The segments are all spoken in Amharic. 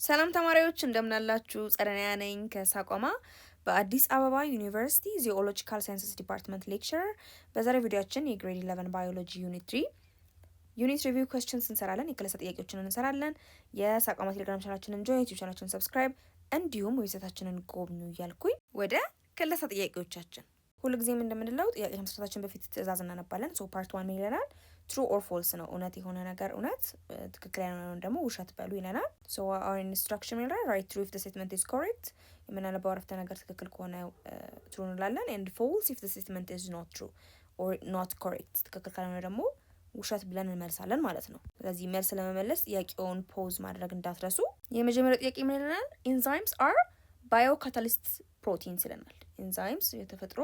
ሰላም ተማሪዎች እንደምን አላችሁ? ጸደኒያ ነኝ ከሳቋማ በአዲስ አበባ ዩኒቨርሲቲ ጂኦሎጂካል ሳይንስስ ዲፓርትመንት ሌክቸረር። በዛሬው ቪዲዮአችን የግሬድ 11 ባዮሎጂ ዩኒት 3 ዩኒት ሪቪው ኩዌስችንስ እንሰራለን። የክለሳ ጥያቄዎችን እንሰራለን። የሳቋማ ቴሌግራም ቻናላችንን ጆይን፣ ዩቲዩብ ቻናላችንን ሰብስክራይብ እንዲሁም ዌብሳይታችንን ጎብኙ እያልኩኝ ወደ ክለሳ ጥያቄዎቻችን ሁልጊዜም እንደምንለው ጥያቄ ከመስራታችን በፊት ትዕዛዝ እናነባለን። ሶ ፓርት 1 ምን ይለናል? ትሩ ኦር ፎልስ ነው። እውነት የሆነ ነገር እውነት፣ ትክክል ያልሆነውን ደግሞ ውሸት በሉ ይለናል። ሶ አወር ኢንስትራክሽን ይላል ራይት ትሩ ኢፍ ዘ ስቴትመንት ኢዝ ኮሬክት። የምናነባው አረፍተ ነገር ትክክል ከሆነ ትሩ እንላለን። ኤንድ ፎልስ ኢፍ ዘ ስቴትመንት ኢዝ ኖት ትሩ ኦር ኖት ኮሬክት። ትክክል ካልሆነ ደግሞ ውሸት ብለን እንመልሳለን ማለት ነው። ስለዚህ መልስ ለመመለስ ጥያቄውን ፖዝ ማድረግ እንዳትረሱ። የመጀመሪያው ጥያቄ ምን ይለናል? ኢንዛይምስ አር ባዮካታሊስት ፕሮቲንስ ይለናል። ኢንዛይምስ የተፈጥሮ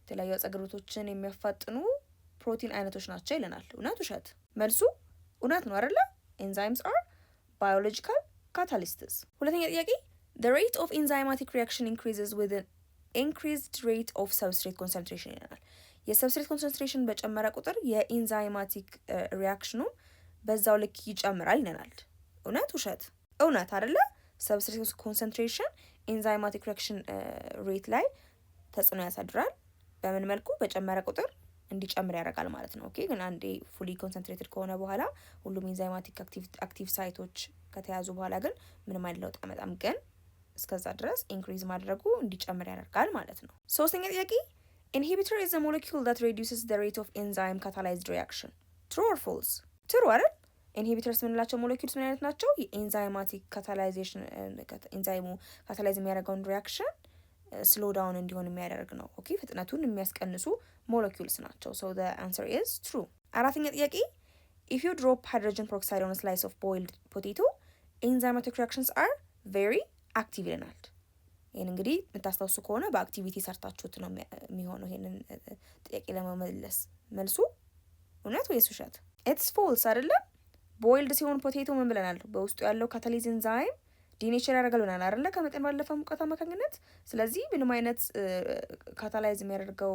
የተለያዩ አጸግብቶችን የሚያፋጥኑ ፕሮቲን አይነቶች ናቸው ይለናል። እውነት ውሸት? መልሱ እውነት ነው አይደለ? ኤንዛይምስ አር ባዮሎጂካል ካታሊስትስ። ሁለተኛ ጥያቄ the rate of enzymatic reaction increases with an increased rate of substrate concentration ይለናል። የሰብስትሬት ኮንሰንትሬሽን በጨመረ ቁጥር የኢንዛይማቲክ ሪያክሽኑ በዛው ልክ ይጨምራል ይለናል። እውነት ውሸት? እውነት አይደለ? ሰብስትሬት ኮንሰንትሬሽን ኢንዛይማቲክ ሪያክሽን ሬት ላይ ተጽዕኖ ያሳድራል። በምን መልኩ? በጨመረ ቁጥር እንዲጨምር ያደርጋል ማለት ነው። ኦኬ። ግን አንዴ ፉሊ ኮንሰንትሬትድ ከሆነ በኋላ ሁሉም ኢንዛይማቲክ አክቲቭ ሳይቶች ከተያዙ በኋላ ግን ምንም አይነት ለውጥ አያመጣም። ግን እስከዛ ድረስ ኢንክሪዝ ማድረጉ እንዲጨምር ያደርጋል ማለት ነው። ሶስተኛ ጥያቄ ኢንሂቢተር ኢዝ a molecule that reduces the rate of enzyme catalyzed reaction. True or false? ትሩ አይደል? ኢንሂቢተርስ የምንላቸው ሞለኪውልስ ምን አይነት ናቸው? የኢንዛይማቲክ ካታላይዜሽን ኢንዛይሙ ካታላይዝ የሚያደርገውን ሪያክሽን ስሎ ዳውን እንዲሆን የሚያደርግ ነው። ኦኬ። ፍጥነቱን የሚያስቀንሱ ሞለኪውልስ ናቸው። ሶ the answer is true። አራተኛ ጥያቄ if you drop hydrogen peroxide on a slice of boiled potato enzymatic reactions are very active ይለናል። ይህን እንግዲህ የምታስታውሱ ከሆነ በአክቲቪቲ ሰርታችሁት ነው የሚሆነው። ይሄንን ጥያቄ ለመመለስ መልሱ እውነት ወይስ ውሸት? ኢትስ ፎልስ አይደለም። ቦይልድ ሲሆን ፖቴቶ ምን ብለናል? በውስጡ ያለው ካታሊዝ ኢንዛይም ዲኔቸር ያደርጋል ብለናል አይደለ? ከመጠን ባለፈ ሙቀት አማካኝነት። ስለዚህ ምንም አይነት ካታላይዝ የሚያደርገው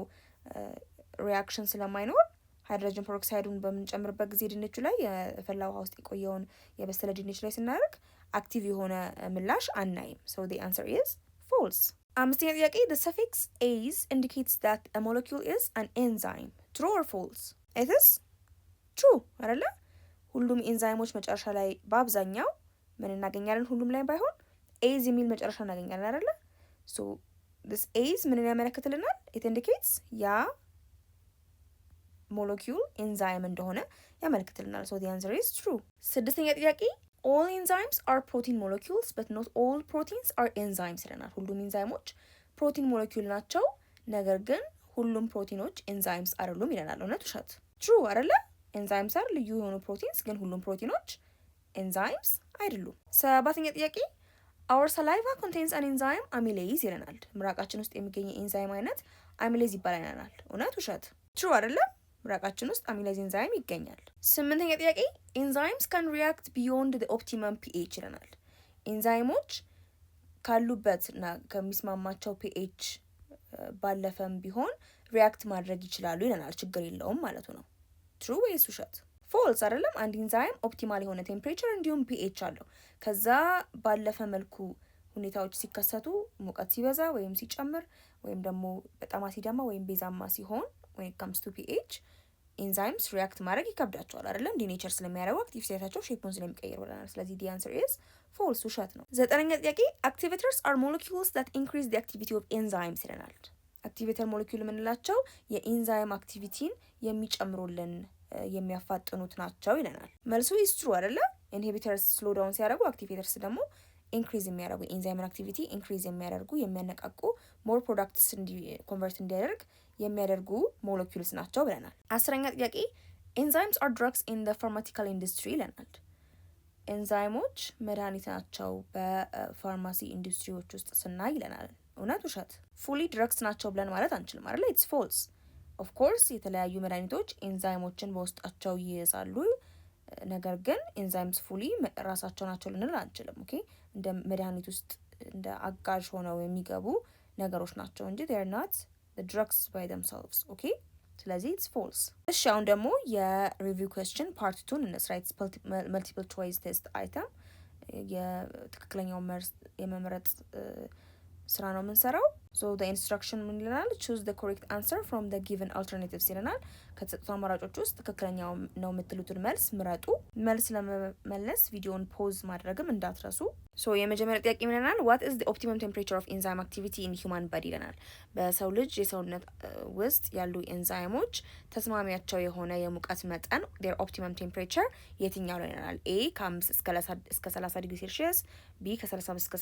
ሪያክሽን ስለማይኖር ሃይድሮጅን ፐሮክሳይዱን በምንጨምርበት ጊዜ ድንቹ ላይ የፈላ ውሃ ውስጥ የቆየውን የበሰለ ድንች ላይ ስናደርግ አክቲቭ የሆነ ምላሽ አናይም። ሶ the answer is false። አምስተኛ ጥያቄ the suffix ase indicates that a molecule is an enzyme. True or false? It is true አይደለ? ሁሉም ኤንዛይሞች መጨረሻ ላይ በአብዛኛው ምን እናገኛለን? ሁሉም ላይ ባይሆን ኤዝ የሚል መጨረሻ እናገኛለን አይደለ? ሶ this ኤዝ ምንን ያመለክትልናል? it indicates ያ ሞለኪውል ኤንዛይም እንደሆነ ያመለክትልናል። so the answer is true። ስድስተኛ ጥያቄ all enzymes are protein molecules but not all proteins are enzymes ይለናል። ሁሉም ኤንዛይሞች ፕሮቲን ሞለኪውል ናቸው፣ ነገር ግን ሁሉም ፕሮቲኖች ኤንዛይምስ አይደሉም ይለናል። እውነት ውሸት? ትሩ አይደለ? ኤንዛይምስ አር ልዩ የሆኑ ፕሮቲንስ፣ ግን ሁሉም ፕሮቲኖች ኤንዛይምስ አይደሉም። ሰባተኛ ጥያቄ our saliva contains an enzyme amylase ይለናል። ምራቃችን ውስጥ የሚገኝ ኤንዛይም አይነት አሚሌዝ ይባላል ይለናል። እውነት ውሸት? ትሩ አይደለ? ምራቃችን ውስጥ አሚሌዝ ኤንዛይም ይገኛል። ስምንተኛ ጥያቄ enzymes can react beyond the optimum pH ይለናል። ኤንዛይሞች ካሉበት እና ከሚስማማቸው ፒኤች ባለፈም ቢሆን ሪያክት ማድረግ ይችላሉ ይለናል። ችግር የለውም ማለቱ ነው። ትሩ ወይስ ውሸት? ፎልስ አይደለም። አንድ ኢንዛይም ኦፕቲማል የሆነ ቴምፕሬቸር እንዲሁም ፒኤች አለው። ከዛ ባለፈ መልኩ ሁኔታዎች ሲከሰቱ ሙቀት ሲበዛ ወይም ሲጨምር ወይም ደግሞ በጣም አሲዳማ ወይም ቤዛማ ሲሆን when it comes to pH ኤንዛይምስ ሪያክት ማድረግ ይከብዳቸዋል አይደለም? ዲኔቸር ስለሚያደርጉ አክቲቭ ሳይታቸው ሼፑን ስለሚቀይር ብለናል። ስለዚህ the answer is false ውሸት ነው። ዘጠነኛ ጥያቄ activators are molecules that increase the activity of enzymes ይለናል። አክቲቬተር ሞለኪውል የምንላቸው የኤንዛይም አክቲቪቲን የሚጨምሩልን የሚያፋጥኑት ናቸው ይለናል። መልሱ is true አይደለ? ኢንሂቢተርስ ስሎ ዳውን ሲያደርጉ፣ አክቲቬተርስ ደግሞ ኢንክሪዝ የሚያደርጉ ኤንዛይምን አክቲቪቲ ኢንክሪዝ የሚያደርጉ የሚያነቃቁ ሞር ፕሮዳክትስ ኮንቨርት እንዲያደርግ የሚያደርጉ ሞለኪውልስ ናቸው ብለናል። አስረኛ ጥያቄ ኤንዛይምስ አር ድራግስ ኢን ዘ ፋርማቲካል ኢንዱስትሪ ይለናል። ኤንዛይሞች መድኃኒት ናቸው በፋርማሲ ኢንዱስትሪዎች ውስጥ ስናይ ይለናል። እውነት ውሸት? ፉሊ ድራግስ ናቸው ብለን ማለት አንችልም አይደለ? ኢትስ ፎልስ። ኦፍ ኮርስ የተለያዩ መድኃኒቶች ኤንዛይሞችን በውስጣቸው ይይዛሉ። ነገር ግን ኤንዛይምስ ፉሊ ራሳቸው ናቸው ልንል አንችልም። ኦኬ። እንደ መድኃኒት ውስጥ እንደ አጋዥ ሆነው የሚገቡ ነገሮች ናቸው እንጂ they are not the drugs by themselves. ኦኬ። ስለዚህ it's false። እሺ አሁን ደግሞ የሪቪው ኩዌስችን ፓርት 2 እንስራ። ኢትስ መልቲፕል ቾይስ ቴስት አይተም የትክክለኛው መልስ የመምረጥ ስራ ነው የምንሰራው። so the instruction ምን ይለናል? choose the correct answer from the given alternatives ይለናል። ከተሰጡት አማራጮች ውስጥ ትክክለኛው ነው የምትሉትን መልስ ምረጡ። መልስ ለመመለስ ቪዲዮን ፖዝ ማድረግም እንዳትረሱ። so የመጀመሪያ ጥያቄ ምን ይለናል? what is the optimum temperature of enzyme activity in human body ይለናል። በሰው ልጅ የሰውነት ውስጥ ያሉ ኤንዛይሞች ተስማሚያቸው የሆነ የሙቀት መጠን their optimum temperature የትኛው ነው ይለናል። a ከ5 እስከ 30 ዲግሪ ሴልሺየስ፣ b ከ35 እስከ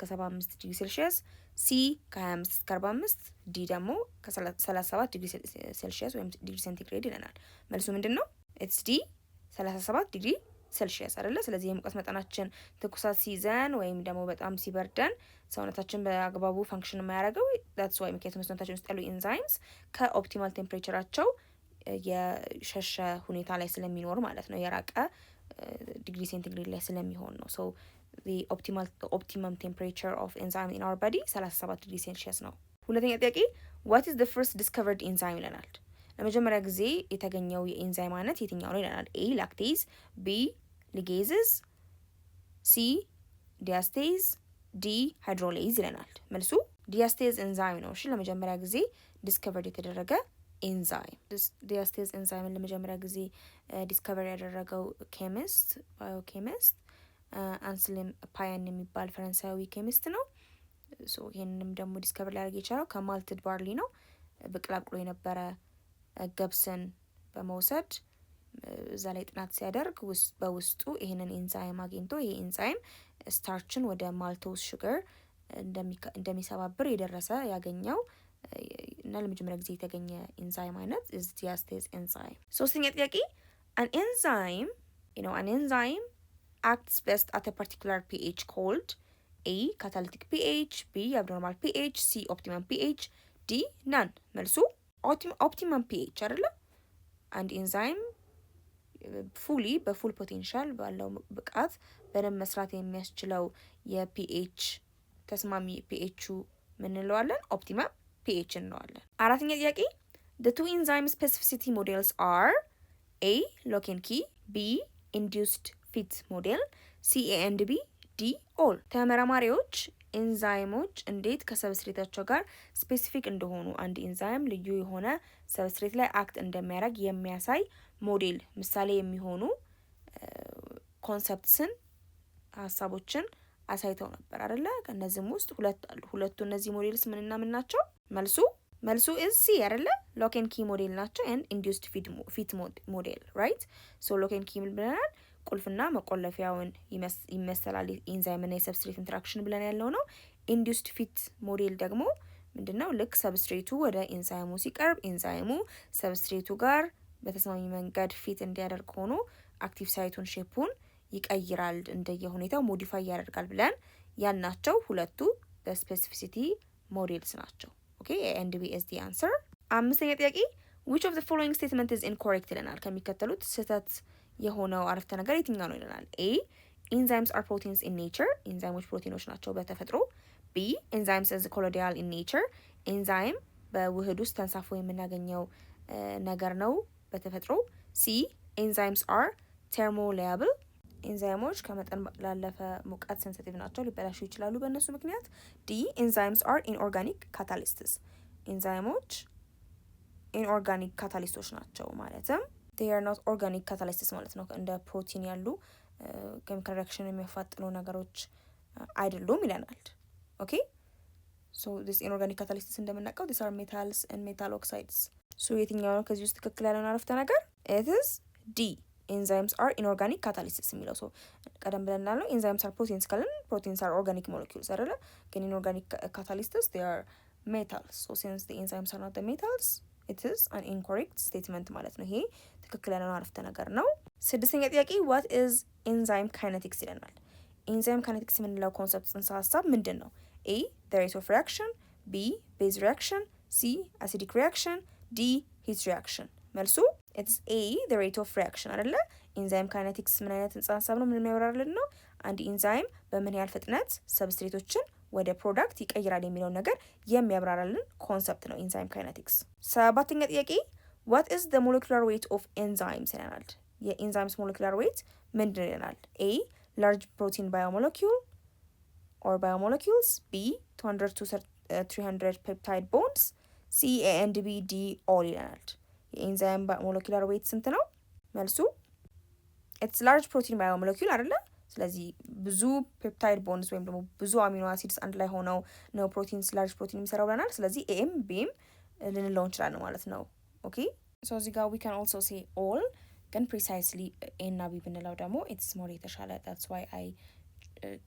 75 ዲግሪ ሴልሺየስ፣ c ከ25 እስከ 45፣ ዲ ደግሞ ከ37 ዲግሪ ሴልሺየስ ወይም ዲግሪ ሴንቲግሬድ ይለናል። መልሱ ምንድን ነው? ኢትስ ዲ 37 ዲግሪ ሴልሺየስ አይደለ? ስለዚህ የሙቀት መጠናችን ትኩሳት ሲይዘን ወይም ደግሞ በጣም ሲበርደን ሰውነታችን በአግባቡ ፈንክሽን የማያደርገው that's why ምክንያቱም ሰውነታችን ውስጥ ያሉ ኢንዛይምስ ከኦፕቲማል ቴምፕሬቸራቸው የሸሸ ሁኔታ ላይ ስለሚኖር ማለት ነው፣ የራቀ ዲግሪ ሴንቲግሬድ ላይ ስለሚሆን ነው። so the optimum temperature of enzyme in our body 37 ዲግሪ ሴልሺየስ ነው። ሁለተኛ ጥያቄ what is the first discovered enzyme ይለናል። ለመጀመሪያ ጊዜ የተገኘው የኤንዛይም አይነት የትኛው ነው ይለናል። a ላክቴዝ፣ b ሊጌዝስ፣ c ዲያስቴዝ፣ d ሃይድሮሌዝ ይለናል። መልሱ ዲያስቴዝ ኤንዛይም ነው። እሺ ለመጀመሪያ ጊዜ ዲስከቨርድ የተደረገ ኤንዛይም። ዲያስቴዝ ኤንዛይምን ለመጀመሪያ ጊዜ ዲስከቨር ያደረገው ኬሚስት ባዮኬሚስት አንስሊም ፓያን የሚባል ፈረንሳዊ ኬሚስት ነው። ሶ ይሄንንም ደግሞ ዲስከቨር ሊያደርግ የቻለው ከማልትድ ባርሊ ነው። በቅላቅሎ የነበረ ገብስን በመውሰድ እዛ ላይ ጥናት ሲያደርግ በውስጡ ይሄንን ኤንዛይም አግኝቶ ይሄ ኤንዛይም ስታርችን ወደ ማልቶስ ሹገር እንደሚሰባብር የደረሰ ያገኘው እና ለመጀመሪያ ጊዜ የተገኘ ኤንዛይም አይነት is diastase enzyme። ሶስተኛ ጥያቄ an enzyme acts best at a particular pH called a catalytic pH, b abnormal pH, c optimum pH, d none። መልሱ optimum pH አይደለ? አንድ ኤንዛይም ፉሊ በፉል ፖቴንሻል ባለው ብቃት በደንብ መስራት የሚያስችለው የፒኤች ተስማሚ ፒኤቹ ምን እንለዋለን? ኦፕቲመም ፒኤች እንለዋለን። አራተኛ ጥያቄ the two enzyme specificity models are a lock and key, b induced fit model, c a and b, d all። ተመራማሪዎች ኤንዛይሞች እንዴት ከሰብስትሬታቸው ጋር ስፔሲፊክ እንደሆኑ አንድ ኤንዛይም ልዩ የሆነ ሰብስትሬት ላይ አክት እንደሚያደርግ የሚያሳይ ሞዴል ምሳሌ የሚሆኑ ኮንሰፕትስን ሀሳቦችን አሳይተው ነበር አይደለ? ከነዚህም ውስጥ ሁለቱ እነዚህ ሞዴልስ ምንና ምን ናቸው? መልሱ is c አይደለ? ሎክ ኤንድ ኪ ሞዴል ናቸው and induced fit ሞዴል right? so ሎክ ኤንድ ኪ ብለናል ቁልፍና መቆለፊያውን ይመሰላል ኤንዛይም እና የሰብስትሬት ኢንተራክሽን ብለን ያለው ነው። ኢንዱስድ ፊት ሞዴል ደግሞ ምንድነው? ልክ ሰብስትሬቱ ወደ ኤንዛይሙ ሲቀርብ ኤንዛይሙ ሰብስትሬቱ ጋር በተስማሚ መንገድ ፊት እንዲያደርግ ሆኖ አክቲቭ ሳይቱን ሼፑን ይቀይራል፣ እንደየሁኔታው ሞዲፋይ ያደርጋል ብለን ያልናቸው ሁለቱ በስፔሲፊሲቲ ሞዴልስ ናቸው። ኦኬ ኤንድ ቢ ኢዝ ዲ አንሰር። አምስተኛ ጥያቄ which of the following statement is incorrect ይለናል። ከሚከተሉት ስህተት የሆነው አረፍተ ነገር የትኛው ነው ይለናል። a enzymes are proteins in nature ኤንዛይሞች ፕሮቲኖች ናቸው በተፈጥሮ። b enzymes is colloidal in nature ኤንዛይም በውህድ ውስጥ ተንሳፎ የምናገኘው ነገር ነው በተፈጥሮ። c enzymes are thermolayable ኤንዛይሞች ከመጠን ላለፈ ሙቀት ሴንሲቲቭ ናቸው፣ ሊበላሹ ይችላሉ በእነሱ ምክንያት። d enzymes are inorganic catalysts ኤንዛይሞች ኢንኦርጋኒክ ካታሊስቶች ናቸው ማለትም they are not organic catalysts ማለት ነው። እንደ ፕሮቲን ያሉ ኬሚካል ሪአክሽን የሚያፋጥኑ ነገሮች አይደሉም ይለናል። ኦኬ so this inorganic catalysts እንደምናውቀው these are metals and metal oxides። so የትኛው ነው ከዚህ ውስጥ ትክክል ያለውን አረፍተ ነገር? it is d enzymes are inorganic catalysts የሚለው። so ቀደም ብለን እንዳልነው enzymes are proteins ካለን proteins are organic molecules አይደለ? ግን inorganic catalysts they are metals። so since the enzymes are not the metals it is an incorrect statement ማለት ነው። ይሄ ትክክል ያልሆነ አረፍተ ነገር ነው። ስድስተኛ ጥያቄ what is enzyme kinetics ይለናል። enzyme kinetics የምንለው ኮንሰፕት ጽንሰ ሀሳብ ምንድን ነው? a the rate of reaction, b base reaction, c acidic reaction, d heat reaction። መልሱ it's a the rate of reaction አይደለ? enzyme kinetics ምን አይነት ጽንሰ ሀሳብ ነው? ምን የሚያብራራልን ነው? አንድ ኢንዛይም በምን ያህል ፍጥነት ሰብስትሬቶችን ወደ ፕሮዳክት ይቀይራል የሚለው ነገር የሚያብራራልን ኮንሰፕት ነው ኢንዛይም ካይኔቲክስ። ሰባተኛ ጥያቄ what is the molecular weight of enzymes ይለናል። የኢንዛይምስ ሞለኪውላር ዌይት ምንድን ይለናል? a large protein biomolecule or biomolecules, B 200 to 300 peptide bonds, C A and B D all ይለናል። የኢንዛይም ሞለኪላር ዌይት ስንት ነው? መልሱ ኢትስ ላርጅ ፕሮቲን ባዮሞለኪል አይደለ? ስለዚህ ብዙ ፔፕታይድ ቦንድስ ወይም ደግሞ ብዙ አሚኖ አሲድስ አንድ ላይ ሆነው ነው ፕሮቲንስ ላርጅ ፕሮቲን የሚሰራው ብለናል። ስለዚህ ኤም ቢም ልንለው እንችላለን ማለት ነው። ኦኬ ሶ እዚህ ጋር ዊ ካን ኦልሶ ሴ ኦል ግን ፕሪሳይስሊ ኤ እና ቢ ብንለው ደግሞ ኢትስ ሞር የተሻለ ዳትስ ዋይ አይ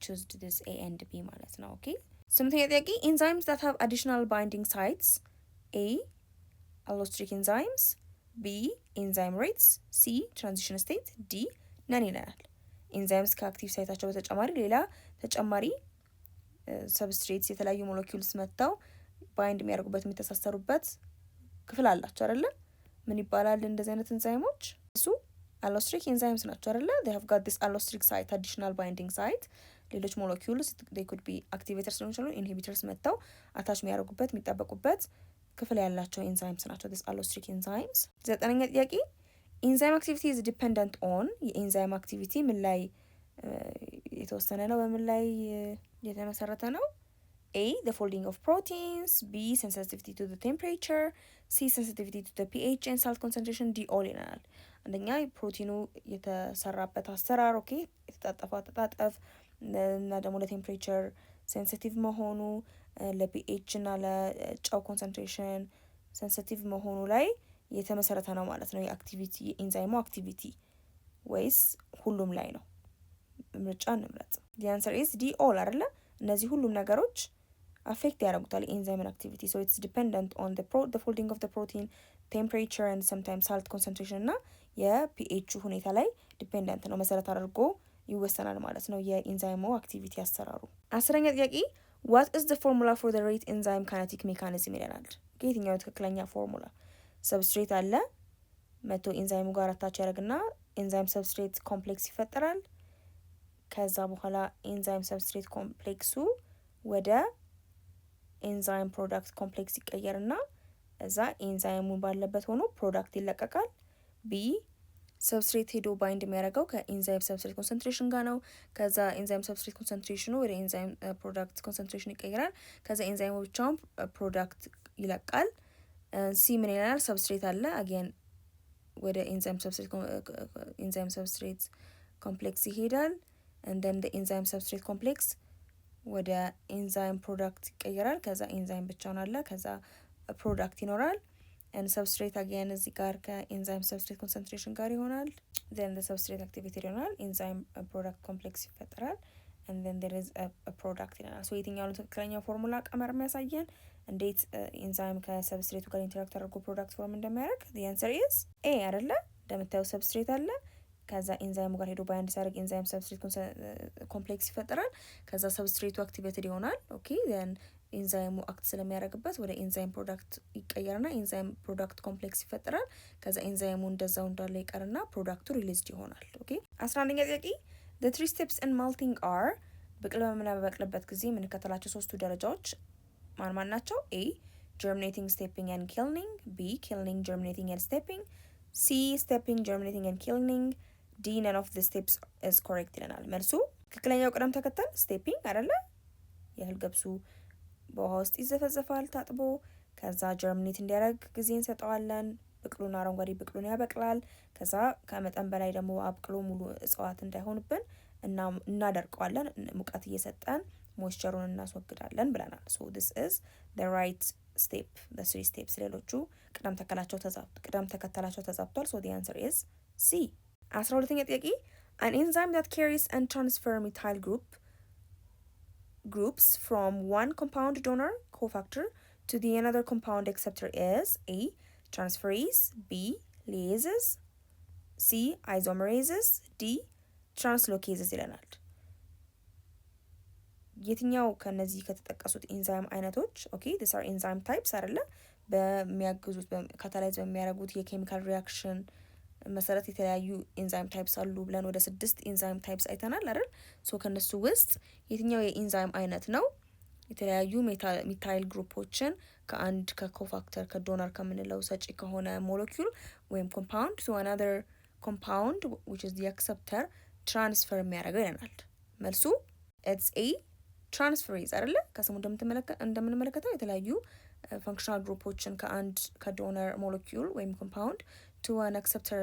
ቹዝ ዲስ ኤ ኤንድ ቢ ማለት ነው። ኦኬ ስምንተኛ ጥያቄ ኢንዛይምስ ዳት ሃቭ አዲሽናል ባይንዲንግ ሳይትስ ኤ አሎስትሪክ ኢንዛይምስ ቢ ኢንዛይም ሬትስ ሲ ትራንዚሽን ስቴት ዲ ነን ይለናል። ኢንዛይምስ ከአክቲቭ ሳይታቸው በተጨማሪ ሌላ ተጨማሪ ሰብስትሬትስ የተለያዩ ሞለኪውልስ መጥተው ባይንድ የሚያደርጉበት የሚተሳሰሩበት ክፍል አላቸው አይደለ? ምን ይባላል እንደዚህ አይነት ኢንዛይሞች? እሱ አሎስትሪክ ኢንዛይምስ ናቸው አይደለ? they have got this allostric site additional binding site ሌሎች ሞለኪውልስ they could be activators ሊሆኑ ይችላሉ ኢንሂቢተርስ መጥተው አታች የሚያደርጉበት የሚጠበቁበት ክፍል ያላቸው ኢንዛይምስ ናቸው this allostric enzymes። ዘጠነኛ ጥያቄ ኢንዛይም አክቲቪቲ is dependent on የኢንዛይም አክቲቪቲ ምን ላይ የተወሰነ ነው? በምን ላይ የተመሰረተ ነው? A the folding of proteins, B sensitivity to the temperature, C sensitivity to the pH and salt concentration, D all ይለናል። አንደኛ ፕሮቲኑ የተሰራበት አሰራር ኦኬ የተጣጠፈው አተጣጠፍ እና ደግሞ ለቴምፕሬቸር ሴንሲቲቭ መሆኑ ለፒኤች እና ለጨው ኮንሰንትሬሽን ሴንሲቲቭ መሆኑ ላይ የተመሰረተ ነው ማለት ነው። የአክቲቪቲ የኢንዛይሙ አክቲቪቲ ወይስ ሁሉም ላይ ነው? ምርጫ እንምረጥ። the answer is D all አይደለ? እነዚህ ሁሉም ነገሮች አፌክት ያደርጉታል ኢንዛይምን አክቲቪቲ so it's dependent on the folding of the protein, temperature and sometimes salt concentration እና የፒኤቹ ሁኔታ ላይ ዲፔንደንት ነው መሰረት አድርጎ ይወሰናል ማለት ነው የኢንዛይሙ አክቲቪቲ አሰራሩ። አስረኛ ጥያቄ what is the formula for the rate enzyme kinetic mechanism ይለናል። የትኛው ትክክለኛ ፎርሙላ? ሰብስትሬት አለ መቶ ኢንዛይሙ ጋር አታች ያደርግና ኢንዛይም ሰብስትሬት ኮምፕሌክስ ይፈጠራል። ከዛ በኋላ ኢንዛይም ሰብስትሬት ኮምፕሌክሱ ወደ ኢንዛይም ፕሮዳክት ኮምፕሌክስ ይቀየርና እዛ ኢንዛይሙ ባለበት ሆኖ ፕሮዳክት ይለቀቃል። ቢ ሰብስትሬት ሄዶ ባይንድ የሚያደርገው ከኢንዛይም ሰብስትሬት ኮንሰንትሬሽን ጋር ነው። ከዛ ኢንዛይም ሰብስትሬት ኮንሰንትሬሽኑ ወደ ኢንዛይም ፕሮዳክት ኮንሰንትሬሽን ይቀየራል። ከዛ ኢንዛይሙ ብቻውን ፕሮዳክት ይለቃል። ሲ ምን ይላል? ሰብስትሬት አለ አገን ወደ ኢንዛይም ሰብስትሬት ኮምፕሌክስ ይሄዳል። and then the enzyme substrate complex ወደ ኢንዛይም ፕሮዳክት ይቀየራል። ከዛ ኢንዛይም ብቻውን አለ ከዛ ፕሮዳክት ይኖራል። and substrate again እዚህ ጋር ከኢንዛይም ሰብስትሬት ኮንሰንትሬሽን ጋር ይሆናል። then the substrate activated ይሆናል። ኢንዛይም ፕሮዳክት ኮምፕሌክስ ይፈጠራል and then there is a product ይሆናል። so የትኛው ነው ትክክለኛው ፎርሙላ ቀመር የሚያሳየን እንዴት ኢንዛይም ከሰብስትሬቱ ጋር ኢንተራክት አድርጎ ፕሮዳክት ፎርም እንደሚያደርግ? the answer is A አይደለ? እንደምታየው ሰብስትሬት አለ ከዛ ኢንዛይሙ ጋር ሄዶ ባይንድ ሲያደርግ ኢንዛይም ሰብስትሬት ኮምፕሌክስ ይፈጠራል። ከዛ ሰብስትሬቱ አክቲቬትድ ይሆናል። ኦኬ ዘን ኢንዛይሙ አክት ስለሚያደርግበት ወደ ኢንዛይም ፕሮዳክት ይቀየርና ኢንዛይም ፕሮዳክት ኮምፕሌክስ ይፈጠራል። ከዛ ኢንዛይሙ እንደዛው እንዳለ ይቀርና ፕሮዳክቱ ሪሊዝድ ይሆናል። ኦኬ 11ኛ ጥያቄ the three steps in malting are ብቅል በምናበቅልበት ጊዜ የምንከተላቸው ሶስቱ ደረጃዎች ማን ማን ናቸው? A germinating, stepping and kilning, B kilning, germinating and stepping, C stepping, germinating and kilning, D none of the steps is correct ይለናል። መልሱ ትክክለኛው ቅደም ተከተል ስቴፒንግ አይደለ? የእህል ገብሱ በውሃ ውስጥ ይዘፈዘፋል ታጥቦ። ከዛ ጀርሚኔት እንዲያደርግ ጊዜ እንሰጠዋለን። ብቅሉን አረንጓዴ ብቅሉን ያበቅላል። ከዛ ከመጠን በላይ ደግሞ አብቅሎ ሙሉ እጽዋት እንዳይሆንብን እናደርቀዋለን። ሙቀት እየሰጠን ሞይስቸሩን እናስወግዳለን ብለናል። so this is the right step, the three steps። ሌሎቹ ቅደም ተከተላቸው ተዛብቷል። so the answer is C። 12ኛ ጥያቄ an enzyme that carries and transfer methyl groups from one compound donor cofactor to the another compound acceptor is A transferase, B liases, C isomerases, D translocases ይለናል። የትኛው ከነዚህ ከተጠቀሱት ኢንዛይም አይነቶች ኦኬ these are enzyme types አይደለ? በሚያግዙት ካታላይዝ በሚያደርጉት የኬሚካል ሪአክሽን መሰረት የተለያዩ ኢንዛይም ታይፕስ አሉ ብለን ወደ 6 ኢንዛይም ታይፕስ አይተናል አይደል? ሶ ከነሱ ውስጥ የትኛው የኢንዛይም አይነት ነው የተለያዩ ሚታይል ግሩፖችን ከአንድ ከኮፋክተር ከዶነር ከምንለው ሰጪ ከሆነ ሞለኪውል ወይም ኮምፓውንድ to another compound which is the acceptor ትራንስፈር የሚያደርገው ይለናል። መልሱ ኢትስ ኤ ትራንስፈሬዝ አይደለ? ከስሙ እንደምንመለከተው የተለያዩ ፋንክሽናል ግሩፖችን ከዶነር ሞለኪውል ወይም ኮምፓውንድ ቱ አን አክሰፕተር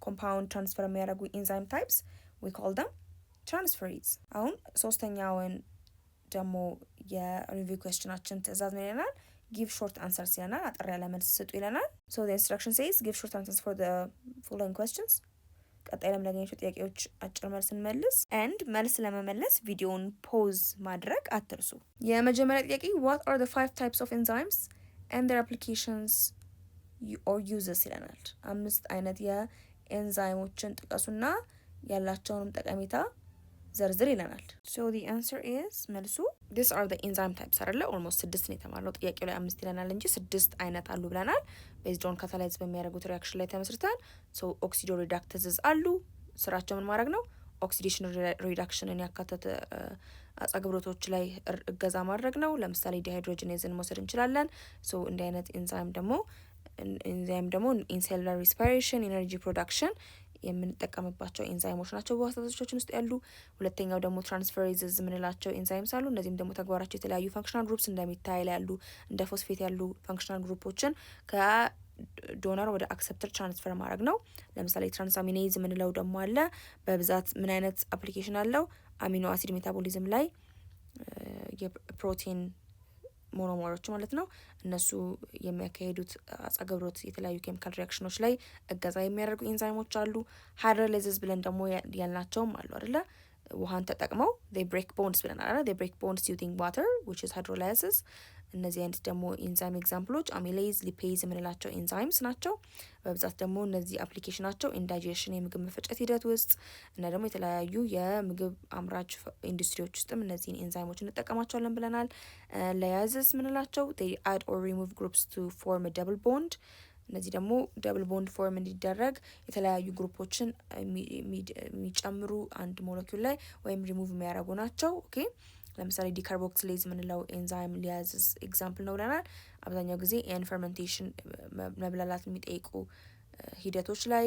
ኮምፓውንድ ትራንስፈር የሚያደርጉ ኢንዛይም ታይፕስ ዊ ኮል ደም ትራንስፈሬዝ። አሁን ሶስተኛውን ደግሞ የሪቪው ኩዌስችናችን ትዕዛዝ ነው ይለናል። ጊቭ ሾርት አንሰርስ ይለናል። አጠር ያለ መልስ ስጡ ይለናል። ሶ ዘ ኢንስትራክሽን ሴይዝ ጊቭ ሾርት አንሰርስ ፎር ዘ ፎሎዊንግ ኩዌስችንስ። ቀጣይ ለምናገኛቸው ጥያቄዎች አጭር መልስ እንመልስ። ኤንድ መልስ ለመመለስ ቪዲዮውን ፖዝ ማድረግ አትርሱ። የመጀመሪያ ጥያቄ what are the 5 types of enzymes and their applications or uses ይለናል። 5 አይነት የኤንዛይሞችን ጥቀሱና ያላቸውንም ጠቀሜታ ዘርዝር ይለናል። so the answer is መልሱ these are the enzyme types አይደለ? ኦልሞስት 6 ነው የተማርነው። ጥያቄው ላይ 5 ይለናል እንጂ 6 አይነት አሉ ብለናል። ቤዝድ ኦን ካታላይዝ በሚያደርጉት ሪአክሽን ላይ ተመስርተን ሶ ኦክሲዶ ሪዳክተዝስ አሉ። ስራቸው ምን ማድረግ ነው? ኦክሲዴሽን ሪዳክሽንን ያካተተ አጻግብሮቶች ላይ እገዛ ማድረግ ነው። ለምሳሌ ዲሃይድሮጂኔዝን መውሰድ እንችላለን። ሶ እንዲህ አይነት ኤንዛይም ደግሞ ኢንሴሉላር ሪስፓይሬሽን፣ ኢነርጂ ፕሮዳክሽን የምንጠቀምባቸው ኤንዛይሞች ናቸው በዋሳቶቻችን ውስጥ ያሉ። ሁለተኛው ደግሞ ትራንስፈሬዝስ የምንላቸው ኤንዛይምስ አሉ። እነዚህም ደግሞ ተግባራቸው የተለያዩ ፋንክሽናል ግሩፕስ እንደሚታይል ያሉ እንደ ፎስፌት ያሉ ፋንክሽናል ግሩፖችን ከዶነር ወደ አክሰፕተር ትራንስፈር ማድረግ ነው። ለምሳሌ ትራንስአሚኔዝ የምንለው ደግሞ አለ። በብዛት ምን አይነት አፕሊኬሽን አለው? አሚኖ አሲድ ሜታቦሊዝም ላይ የፕሮቲን ሞኖመሮች ማለት ነው። እነሱ የሚያካሄዱት አጻገብሮት የተለያዩ ኬሚካል ሪያክሽኖች ላይ እገዛ የሚያደርጉ ኤንዛይሞች አሉ። ሃይድሮላይዝስ ብለን ደግሞ ያልናቸውም አሉ አይደለ? ውሃን ተጠቅመው they break bonds ብለናል አይደል? they break bonds using water which is hydrolysis። እነዚህ አይነት ደግሞ ኤንዛይም ኤግዛምፕሎች አሚሌዝ፣ ሊፔዝ የምንላቸው ኤንዛይምስ ናቸው። በብዛት ደግሞ እነዚህ አፕሊኬሽናቸው ኢንዳይጀሽን የምግብ መፈጨት ሂደት ውስጥ እና ደግሞ የተለያዩ የምግብ አምራች ኢንዱስትሪዎች ውስጥም እነዚህን ኤንዛይሞች እንጠቀማቸዋለን ብለናል። ላያዝስ የምንላቸው they add or remove groups to form a double bond። እነዚህ ደግሞ ደብል ቦንድ ፎርም እንዲደረግ የተለያዩ ግሩፖችን የሚጨምሩ አንድ ሞለኪውል ላይ ወይም ሪሙቭ የሚያደርጉ ናቸው። ኦኬ ለምሳሌ ዲካርቦክሲሌዝ የምንለው ኤንዛይም ሊያዝስ ኤግዛምፕል ነው ብለናል። አብዛኛው ጊዜ ኤን ፈርመንቴሽን መብላላት የሚጠይቁ ሂደቶች ላይ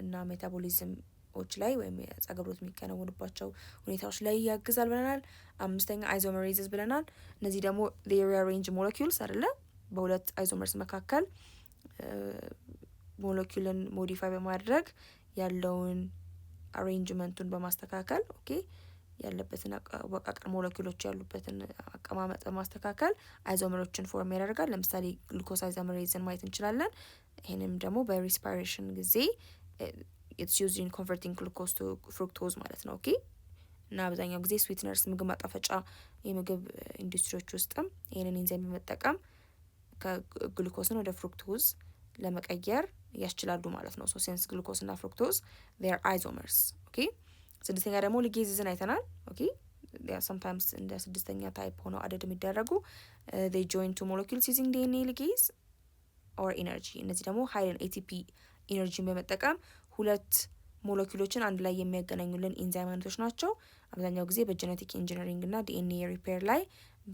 እና ሜታቦሊዝሞች ላይ ወይም የአጻገብሮት የሚከናወንባቸው ሁኔታዎች ላይ ያግዛል ብለናል። አምስተኛ አይዞመሬዝስ ብለናል። እነዚህ ደግሞ ሪአሬንጅ ሞለኪውልስ አይደለ? በሁለት አይዞመርስ መካከል ሞለኪውልን ሞዲፋይ በማድረግ ያለውን አሬንጅመንቱን በማስተካከል ኦኬ ያለበትን አወቃቀር ሞለኪውሎች ያሉበትን አቀማመጥ በማስተካከል አይዞመሮችን ፎርም ያደርጋል። ለምሳሌ ግሉኮስ አይዞመሬዝን ማየት እንችላለን። ይሄንም ደግሞ በሪስፓይሬሽን ጊዜ it's used in converting glucose to fructose ማለት ነው። ኦኬ እና አብዛኛው ጊዜ ስዊትነርስ ምግብ ማጣፈጫ የምግብ ኢንዱስትሪዎች ውስጥም ይሄንን ኤንዛይም በመጠቀም ከግሉኮስን ወደ ፍሩክቶዝ ለመቀየር ያስችላሉ ማለት ነው። ሶ ሴንስ ግሉኮስ እና ፍሩክቶዝ they are isomers። ኦኬ ስድስተኛ ደግሞ ሊጌዝን አይተናል። ኦኬ sometimes እንደ ስድስተኛ ታይፕ ሆነው አደድ የሚደረጉ they join two molecules using DNA ligase or energy። እነዚህ ደግሞ ኃይልን ATP ኢነርጂን በመጠቀም ሁለት ሞለኪውሎችን አንድ ላይ የሚያገናኙልን ኤንዛይም አይነቶች ናቸው። አብዛኛው ጊዜ በጄኔቲክ ኢንጂነሪንግ እና ዲኤንኤ ሪፔር ላይ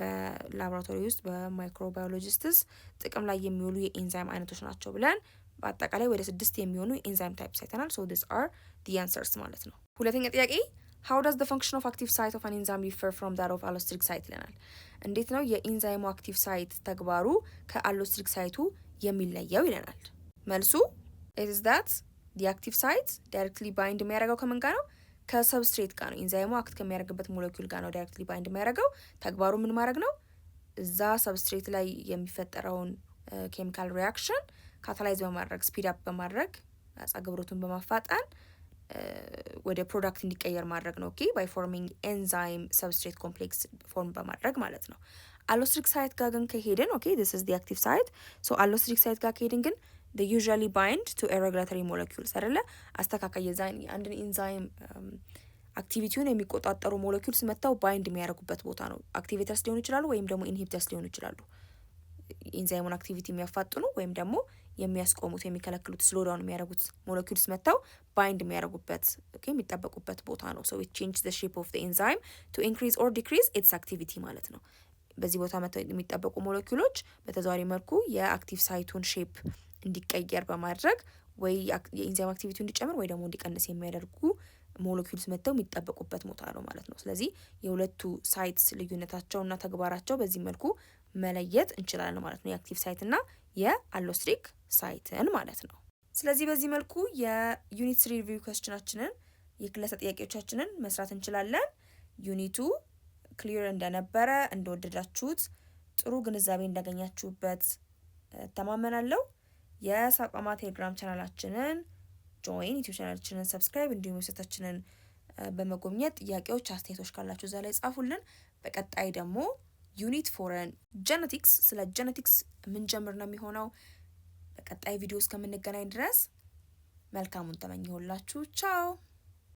በላቦራቶሪ ውስጥ በማይክሮባዮሎጂስትስ ጥቅም ላይ የሚውሉ የኤንዛይም አይነቶች ናቸው ብለን በአጠቃላይ ወደ 6 የሚሆኑ ኤንዛይም ታይፕስ አይተናል። so these are the answers ማለት ነው። ሁለተኛ ጥያቄ how does the function of active site of an enzyme differ from that of allostertic site ይለናል። እንዴት ነው የኤንዛይሙ አክቲቭ ሳይት ተግባሩ ከአሎስትሪክ ሳይቱ የሚለየው ይለናል። መልሱ it is that the active site directly bind የሚያደርገው ከምን ጋር ነው? ከሰብስትሬት ጋር ነው። ኤንዛይሙ አክት ከሚያደርግበት ሞለኪውል ጋር ነው ዳይሬክትሊ ባይንድ የሚያደርገው። ተግባሩ ምን ማድረግ ነው? እዛ ሰብስትሬት ላይ የሚፈጠረውን ኬሚካል ሪያክሽን ካታላይዝ በማድረግ ስፒድ አፕ በማድረግ አጻገብሮቱን በማፋጠን ወደ ፕሮዳክት እንዲቀየር ማድረግ ነው። ኦኬ ባይ ፎርሚንግ ኤንዛይም ሰብስትሬት ኮምፕሌክስ ፎርም በማድረግ ማለት ነው። አሎስትሪክ ሳይት ጋር ግን ከሄድን ኦኬ this is the active site። so አሎስትሪክ ሳይት ጋር ከሄድን ግን they usually bind to a regulatory molecules አይደለ? አስተካካይ የዛን አንድን ኤንዛይም አክቲቪቲውን የሚቆጣጠሩ ሞለኪውልስ መጥተው ባይንድ የሚያደርጉበት ቦታ ነው። አክቲቬተርስ ሊሆኑ ይችላሉ ወይም ደግሞ ኢንሂቢተርስ ሊሆኑ ይችላሉ። ኤንዛይሙን አክቲቪቲ የሚያፋጥኑ ወይም ደግሞ የሚያስቆሙት የሚከለክሉት ስሎ ዳውን የሚያደርጉት ሞለኪውልስ መጥተው ባይንድ የሚያደርጉበት ኦኬ የሚጠበቁበት ቦታ ነው። so it changes the shape of the enzyme to increase or decrease its activity ማለት ነው። በዚህ ቦታ መጥተው የሚጠበቁ ሞለኪውሎች በተዘዋዋሪ መልኩ የአክቲቭ ሳይቱን ሼፕ እንዲቀየር በማድረግ ወይ የኤንዛይም አክቲቪቲ እንዲጨምር ወይ ደግሞ እንዲቀንስ የሚያደርጉ ሞለኪውልስ መጥተው የሚጠበቁበት ቦታ ነው ማለት ነው። ስለዚህ የሁለቱ ሳይትስ ልዩነታቸውና ተግባራቸው በዚህ መልኩ መለየት እንችላለን ማለት ነው። የአክቲቭ ሳይት እና የአሎስትሪክ ሳይትን ማለት ነው። ስለዚህ በዚህ መልኩ የዩኒት 3 ሪቪው ኩዌስችናችንን የክለሳ ጥያቄዎቻችንን መስራት እንችላለን። ዩኒቱ ክሊር እንደነበረ እንደወደዳችሁት ጥሩ ግንዛቤ እንዳገኛችሁበት ተማመናለሁ። የሳቋማ ቴሌግራም ቻናላችንን ጆይን፣ ዩቲዩብ ቻናላችንን ሰብስክራይብ እንዲሁም ዌብሳይታችንን በመጎብኘት ጥያቄዎች፣ አስተያየቶች ካላችሁ እዛ ላይ ጻፉልን። በቀጣይ ደግሞ ዩኒት 4 ጄኔቲክስ ስለ ጄኔቲክስ ምንጀምር ነው የሚሆነው። በቀጣይ ቪዲዮ እስከምንገናኝ ድረስ መልካሙን ተመኘሁላችሁ። ቻው።